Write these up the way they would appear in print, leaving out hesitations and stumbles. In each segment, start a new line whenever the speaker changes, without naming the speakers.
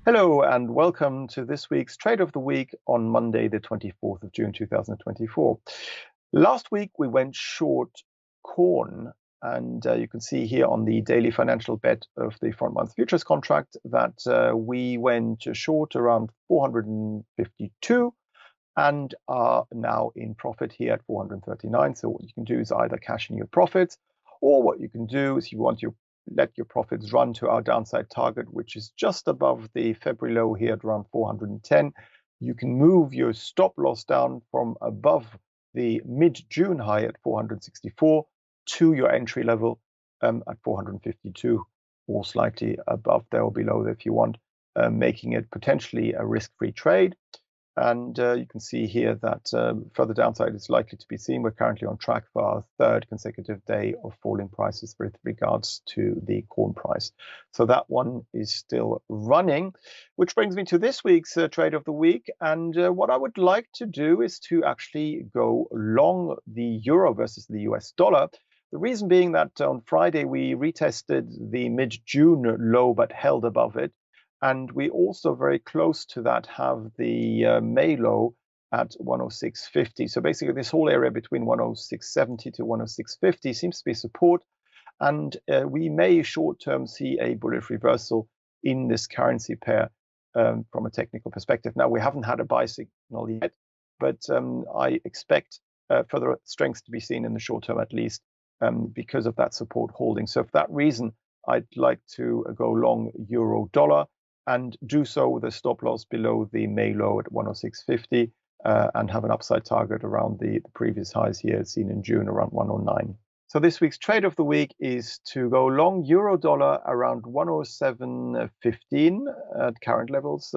Hello and welcome to this week's Trade of the Week on Monday, the 24th of June, 2024. Last week we went short corn, and you can see here on the daily financial bet of the front month futures contract that we went short around 452 and are now in profit here at 439. So what you can do is either cash in your profits, or what you can do is you want to let your profits run to our downside target, which is just above the February low here at around 410. You can move your stop loss down from above the mid-June high at 464 to your entry level at 452, or slightly above there or below there if you want, making it potentially a risk-free trade. And you can see here that further downside is likely to be seen. We're currently on track for our third consecutive day of falling prices with regards to the corn price. So that one is still running, which brings me to this week's trade of the week. And what I would like to do is to actually go long the euro versus the US dollar. The reason being that on Friday we retested the mid-June low but held above it. And we also very close to that have the May low at 106.50. So basically this whole area between 106.70 to 106.50 seems to be support. And we may short term see a bullish reversal in this currency pair from a technical perspective. Now, we haven't had a buy signal yet, but I expect further strength to be seen in the short term at least because of that support holding. So for that reason, I'd like to go long euro dollar, and do so with a stop loss below the May low at 106.50 and have an upside target around the previous highs here seen in June around 109. So this week's trade of the week is to go long euro dollar around 107.15 at current levels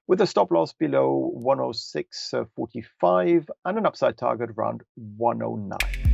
with a stop loss below 106.45 and an upside target around 109.